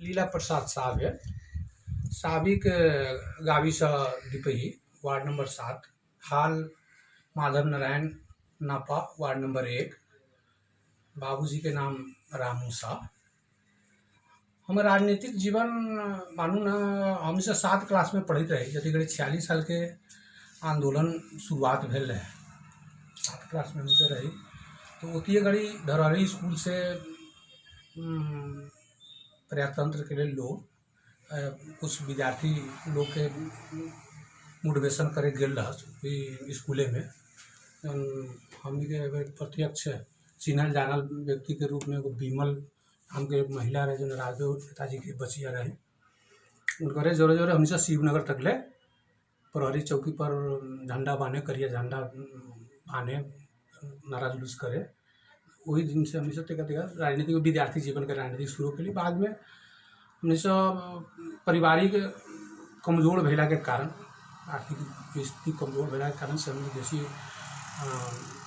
लीला प्रसाद साहब है साबिक गाविस डिपही वार्ड नंबर 7 हाल माधव नारायण नापा वार्ड नंबर 1। बाबूजी के नाम रामू शाह। हम राजनीतिक जीवन मानू न हम से 7 क्लास में पढ़ते रहे जति घड़ी 46 साल के आंदोलन शुरुआत भेल रहे 7 क्लास में हमसे रही तो ओतिए घड़ी धरहरी स्कूल से प्रजातंत्र के लिए लोग कुछ विद्यार्थी लोग के मोटिवेशन करे गेल रहा स्कूले में हमनी के प्रत्यक्ष चिन्हल जानल व्यक्ति के रूप में एगो विमल नाम के महिला रहे जो राजदेव पिताजी के बचिया रहे उनकरे जोरे जोरे हमसे शिवनगर तक ले प्रहरी चौकी पर झंडा बांधे करिया झंडा बांधे नारा जुलूस करे। वही दिन से हमने सब राजनीतिक विद्यार्थी जीवन के राजनीति शुरू के लिए बाद में हमने सब पारिवारिक कमजोर भेला के कारण आर्थिक स्थिति कमजोर भेला के कारण से हमने जैसी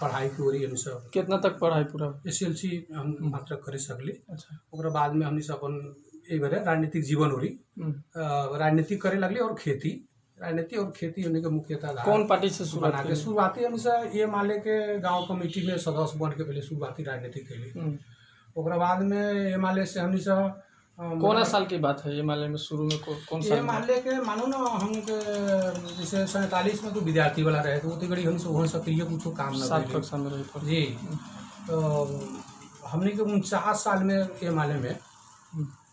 पढ़ाई की ओरी हमने सब कितना तक पढ़ाई पूरा SLC हम मात्र करे सकली। अच्छा ओकरा बाद में हमने सब अपन एक बार राजनीतिक जीवन ओरी राजनीति करे लगली और खेती राजनीति और खेती होने के मुख्यतः कौन पार्टी से शुरुआती हम ये माले के गांव कमेटी में सदस्य बन के पहले शुरुआती राजनीति के लिए ओकरा बाद में ये माले से हमने सब कौन साल की बात है ये माले में शुरू में कौन सा ये माले के मानो ना हम के जैसे 47 में तो विद्यार्थी वाला रहे तो उतनी घड़ी हम सब सक्रिय कुछ काम ना रही जी तो हमने के 49 साल में ये माले में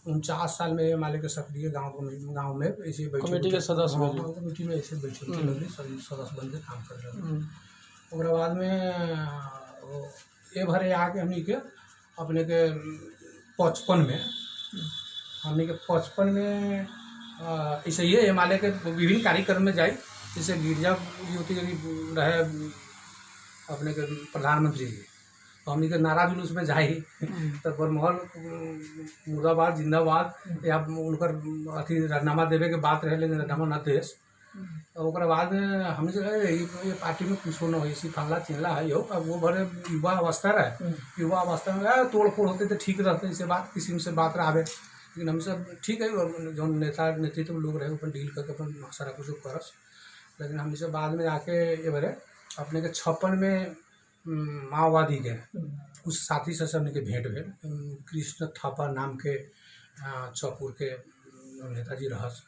49 साल में ये माले के सक्रिय गांव में ऐसे कमेटी के सदस्य कमेटी में ऐसे बैठे सदस्य बन के काम कर रहे ओकरा बाद में ये भरे आके हमने के अपने के 55 में हमने के 55 में ऐसे ये हिमालय के विभिन्न कार्यक्रम में जाए जैसे गिरजा युवती रहे अपने के प्रधानमंत्री तो हमने के नारा जुलूस में जाए तो बरमहल मुर्दाबाद जिंदाबाद या उनकर अथी राजनामा देवे के बात रहे लेकिन राजनामा न देश तो ओकरा बाद में हमने ये पार्टी में कुछ न हो इसी फंगला चिंगला है यो अब वो भरे युवा अवस्था रहे युवा अवस्था में तोड़ फोड़ होते तो ठीक रहते इसे बात किसी से बात रहे लेकिन हम सब ठीक है जो नेता नेतृत्व लोग रहे अपन डील करके अपन सारा कुछ करस लेकिन हम सब बाद में आके ये भरे अपने के 56 में माओवादी के कुछ साथी से सबने के भेंट भेल कृष्ण थापा नाम के चौपुर के नेताजी रहस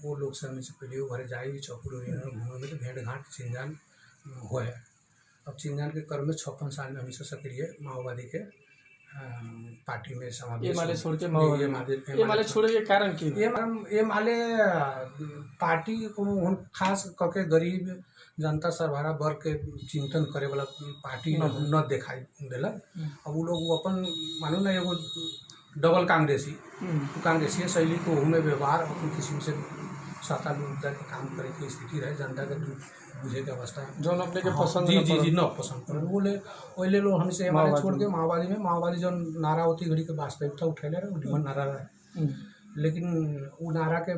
वो लोग से हमें से पहले भरे जाए चौपुर घूमे में तो भेंट घाट चिंजान हुए अब चिंजान के क्रम में 56 साल में हमेशा सक्रिय माओवादी के पार्टी में समावेश छोड़ के ये माले छोड़े के कारण की ये माले पार्टी को खास करके गरीब जनता सरबराह वर्ग के चिंतन करे वाला पार्टी न दिखाई दिला। अब वो लोग अपन मानो ना एगो डबल कांग्रेसी शैली को उनमें व्यवहार अपन किसी से सत्ता मुद्दा के काम करे की स्थिति रहे जनता के बुझे के अवस्था जो अपने के पसंद जी न पसंद कर बोले वही लोग हमसे हमारे छोड़ के माओवादी जो नारा होती घड़ी के वास्तविकता उठेले रहे निमन नारा रहे लेकिन वो नारा के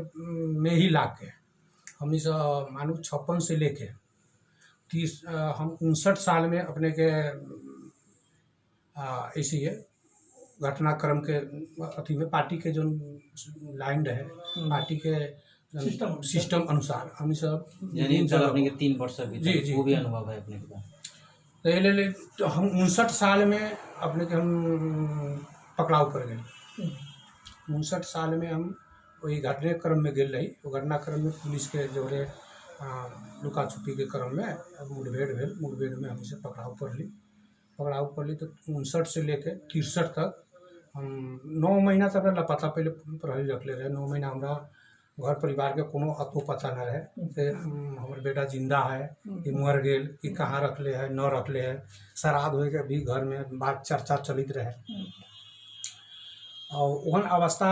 में ही लाग के हमने सब मानो 56 से लेके 30 हम 59 साल में अपने के ऐसे ही घटनाक्रम के अथी में पार्टी के जो लाइन रहे पार्टी के सिस्टम अनुसार हम सब अपने के 3 वर्ष जी वो भी अनुभव है अपने के ले तो हम 59 साल में अपने के हम पकड़ाव कर गए 59 साल में हम वही घटनाक्रम में गेल रही वो घटनाक्रम में पुलिस के जोरे लुका छुपी के क्रम में मुठभेड़ में हमसे पकड़ाव कर ली तो 59 से लेके 63 तक हम 9 महीना तक लापता पहले प्रहरी रखले रहे 9 महीना हमारा घर परिवार के कोनो अतो पता न रहे फिर हमारे बेटा जिंदा है कि मर गेल कि कहाँ रखले है न रखले है श्राद्ध हो के भी घर में बात चर्चा चलित रहे और वहन अवस्था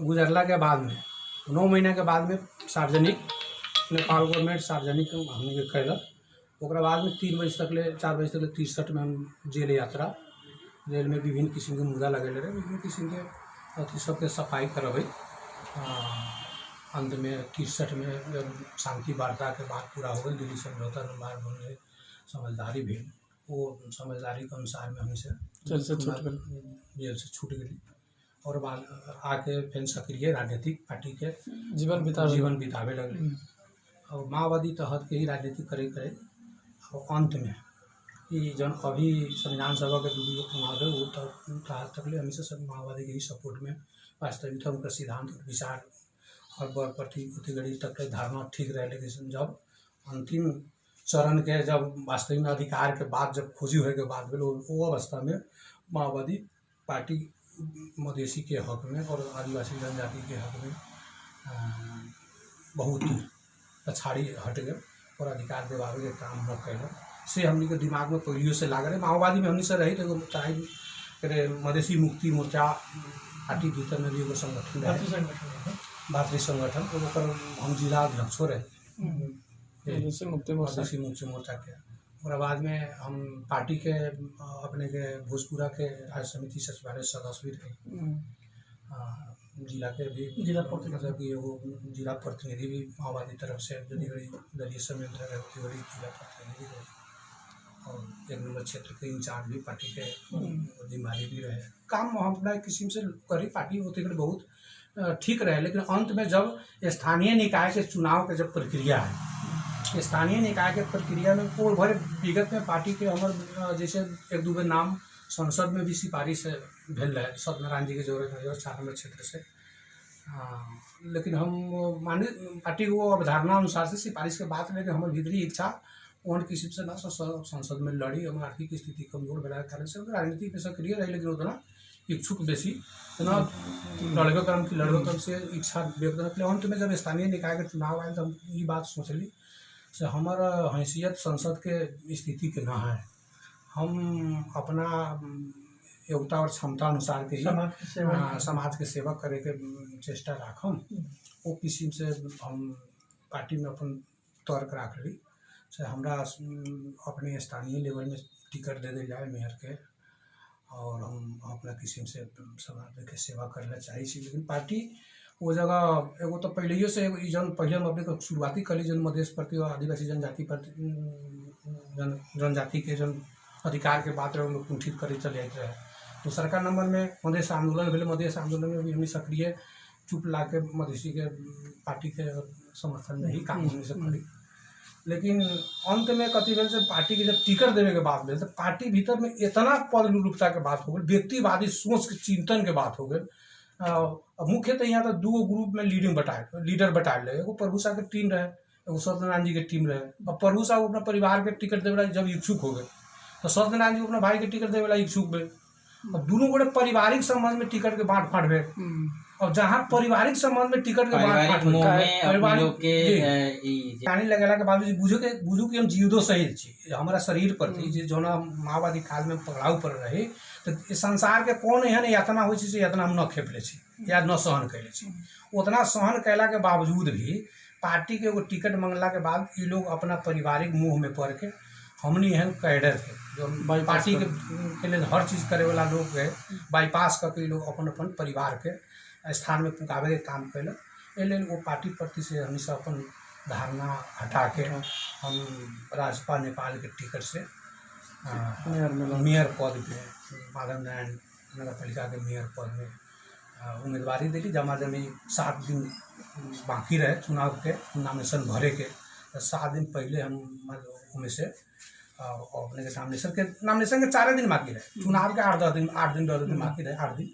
गुजरला के बाद में 9 महीना के बाद में सार्वजनिक नेपाल गवर्नमेंट सार्वजनिक हमने के कैलक ओकरा बाद में 4 बजे तक ले 63 में हम जेल में विभिन्न किस्म के मुद्दा लगे रहे विभिन्न किस्म के अथी सबके सफाई करबै अंत में 63 में जब शांति वार्ता के बाद पूरा हो गई दिल्ली समझौता में समझदारी भी वो समझदारी के अनुसार में हमसे जेल से छूट गई और बाद आके फिर सक्रिय राजनीतिक पार्टी के जीवन बितावे लगले। और माओवादी तहत के ही राजनीति करे और अंत में ये जन अभी संविधान सभा के दूसरे चुनाव है वो तक हमेशा सब माओवादी के ही सपोर्ट में वास्तविक उनका सिद्धांत और विचार और बड़ प्रति घड़ी तक के धारणा ठीक रहे। लेकिन जब अंतिम चरण के जब वास्तविक अधिकार के बाद जब खोजी होए के बाद वो अवस्था में माओवादी पार्टी मधेसी के हक में और आदिवासी जनजाति के हक में बहुत पछाड़ी हट गए और अधिकार दिवावे के काम न कैल से हमनी के दिमाग में पहलियों से लाग रहे। माओवादी में हमनी से रही तो चाहे करे मधेसी मुक्ति मोर्चा पार्टी भीतर में भी एगो संगठन रहे, भारतीय संगठन, ओकर हम जिला अध्यक्षो रहे मधेसी मुक्ति मोर्चा के। और बाद में हम पार्टी के अपने के भोजपुरा के राज्य समिति सचिवालय सदस्य भी रहे, जिला के भी मतलब कि वो जिला प्रतिनिधि भी माओवादी तरफ से दलीय संयंत्र रहे, जिला प्रतिनिधि रहे और 1 नंबर क्षेत्र के इंचार्ज भी पार्टी के जिम्मेदारी भी रहे। काम हम अपना किस्म से करी पार्टी होते बहुत ठीक रहे। लेकिन अंत में जब स्थानीय निकाय के चुनाव के जब प्रक्रिया है, स्थानीय निकाय के प्रक्रिया में वो भरे विगत में पार्टी के हमारे जैसे 1-2 बेर नाम संसद में भी सिफारिश भेल रहे सत्यनारायण जी के जरूरत है 4 नंबर क्षेत्र से। लेकिन हम माने पार्टी को अवधारणा अनुसार से सिफारिश के बात लेकिन हमारे भीतरी इच्छा उन किसी से ना संसद में लड़ी। हमारे आर्थिक स्थिति कमजोर बनाए कारण से राजनीति में सक्रिय रही, लेकिन उतना इच्छुक बेसी ना लड़बे क्रम की लड़बे क्रम से इच्छा व्यक्त करने। अंत में जब स्थानीय निकाय के चुनाव आए तो हम ये बात सोचली से हमारा हैसियत संसद के स्थिति के ना है, हम अपना योग्यता और क्षमता अनुसार के ही समाज के सेवा करे के चेष्टा राखम। वो किसी से हम पार्टी में अपन तर्क राख ली से हमरा अपने स्थानीय लेवल में टिकट दे दे जाए मेयर के और हम अपना किस्म से समाज के सेवा करना चाहिए। लेकिन पार्टी वो जगह एगो तो पहले से जन पहले हम अपने शुरुआती कली जन मधेश प्रति और आदिवासी जनजाति प्रति जनजाति के जन अधिकार के बात रहे कुंठित करे चले रहे। दूसरा का नंबर में मधेश आंदोलन भेले, मधेश आंदोलन में भी हमें सक्रिय चुप ला के मधेसी के पार्टी के समर्थन में ही काम होने से करी। लेकिन अंत में कथी भेल से पार्टी के जब टिकट देने के बाद भेल तो पार्टी भीतर में इतना पद रूपता के बात हो गई, व्यक्तिवादी सोच के चिंतन के बात हो गई। मुख्यतः यहाँ तो 2 ग्रुप में लीडर बटाए रहे, एगो प्रभु साह के टीम रहे, एगो सत्यनारायण जी के टीम रहे। अब प्रभु साहब अपना परिवार के टिकट देवे जब इच्छुक हो गए तो सत्यनारायण जी अपना भाई के टिकट देवे इच्छुक भेल। अब दोनों गोटे पारिवारिक संबंध में टिकट के बांट फाट भेल। और जहाँ पारिवारिक संबंध में टिकट के बांट फाट पानी लगेला के बाद बुझू कि हम जीवदो सही छी हमारा शरीर पर थी जो माओवादी काल में पकड़ाऊ पर रही तो संसार के कौन एहन यातना हो यातना हम न खेपले या न सहन कैले छी। उतना सहन कैला के बावजूद भी पार्टी के एगो टिकट मंगला के बाद ये लोग अपना पारिवारिक मुँह में पड़ के हमनी एहन कैडर के जो पार्टी के लिए हर चीज़ करे वाला लोग के बाईपास करके लोग अपन परिवार के स्थान में पुकावे के काम कैल। एल वो पार्टी प्रति से हमेशा अपन धारणा हटा के हम राजपा नेपाल के टिकट से मेयर पद पे माधव नारायण नगर पालिका के मेयर पद में उम्मीदवारी दिली। जमा जमी 7 दिन बाकी रहे चुनाव के नॉमिनेशन भरे के, 7 दिन पहले हम उनमें से अपने के नॉमिनेशन के 4 दिन बाकी रहे, चुनाव के 8 दिन बाकी रहे, 8 दिन।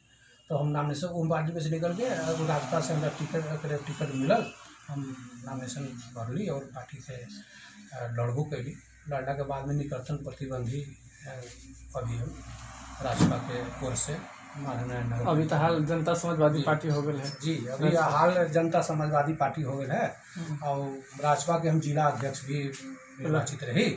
तो हम नॉमिनेशन उन पार्टी में से निकल के राजपा से हमारा टिकट मिलल, हम नॉमिनेशन भरली और पार्टी से लड़बो कैली। लड़ला के बाद में निकटतम प्रतिबंधी अभी हम राजपा के ओर से माधव नारायण नगर अभी तो हाल जनता समाजवादी पार्टी हो गई है जी, अभी हाल जनता समाजवादी पार्टी हो गई है और राजपा के हम जिला अध्यक्ष भी निर्वाचित रही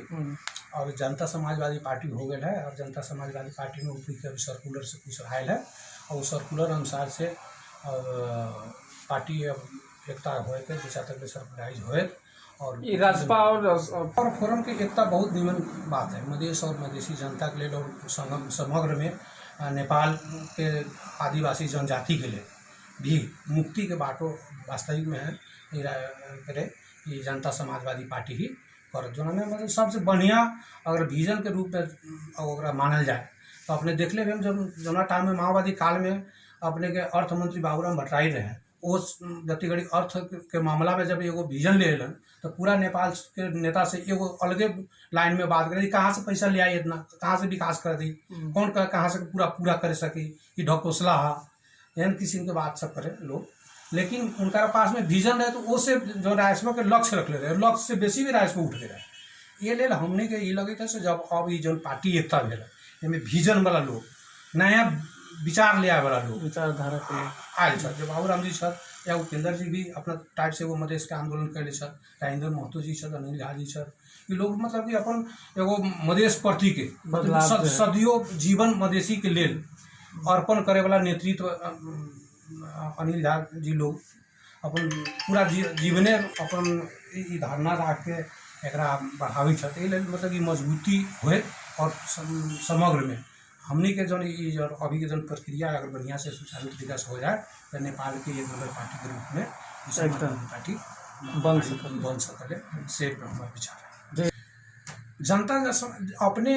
और जनता समाजवादी पार्टी हो गई है। और जनता समाजवादी पार्टी में ऊपरी के अभी सर्कुलर से कुछ आयल है और सर्कुलर अनुसार से पार्टी एकता होए के दिशा तक सर्कुलराइज होए और राजपा और फोरम की एकता बहुत निमन बात है मधेश और मधेसी जनता के लिए और समग्र में नेपाल के आदिवासी जनजाति के लिए भी मुक्ति के बाटो वास्तविक में है करे ये जनता समाजवादी पार्टी ही कर जो मतलब सबसे बढ़िया अगर विजन के रूप में अगर मानल जाए तो अपने देख ले हम जब जना टाइम में माओवादी काल में अपने के अर्थ मंत्री बाबूराम भट्टराई रहे, उस गतिगढ़ी अर्थ के मामला में जब एगो विजन ले अलन तो पूरा नेपाल के नेता से एगो अलगे लाइन में बात करी, कहाँ से पैसा ले आई, इतना कहाँ से विकास कर दी, कौन कहाँ से पूरा कर सकी, कि ढकोसला है एन किस्म के बात सब करे लोग। लेकिन उनका पास में विजन रहे तो वो से जो राजस्व के लक्ष्य रख ले रहे, लक्ष्य से बेसी भी राजस्व उठ रहे। ये लेल हमने के ये लगे था से जब अब ये जो पार्टी एकता भेल एमें विजन वाला लोग, नया विचार ले आए वाला लोग विचारधारा के लिए आयल छथि। जो बाबूराम जी छथि या उपेंद्र जी भी अपना टाइप से वो मधेश के आंदोलन कैले छथि, राजेंद्र महतो जी छथि, अनिल झा जी छथि, ये लोग मतलब कि अपन एगो मधेश प्रति के मतलब सदियों जीवन मधेसी के लेल अर्पण करे वाला नेतृत्व अनिल झा जी लोग अपन पूरा जीवने अपन ई धारणा रख के एकरा बढ़ावे छथि। मतलब कि मजबूती होए और समग्र में हमनी के जौन जो अभी के जौन प्रक्रिया अगर बढ़िया से सुचारू तरीका से हो जाए तो नेपाल के एक नंबर पार्टी के रूप में समाजवादी पार्टी बन सकले से हमारा विचार है। जनता अपने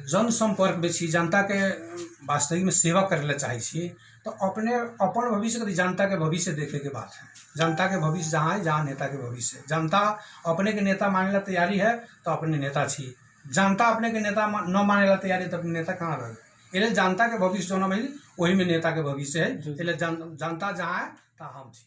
जनसंपर्क में छी, जनता के वास्तविक में सेवा करे ला चाहे छी तो अपने अपन भविष्य के जनता के भविष्य देखे के बात है। जनता के भविष्य जहाँ है जहाँ नेता के भविष्य, जनता अपने के नेता माने ला तैयारी है तो अपने नेता छी, जनता अपने के नेता न माने ला तैयारी तो अपने नेता कहाँ रहे। इसलिए जनता के भविष्य जो न मिली वही में नेता के भविष्य है। इसलिए जनता जहाँ है तो हम छी।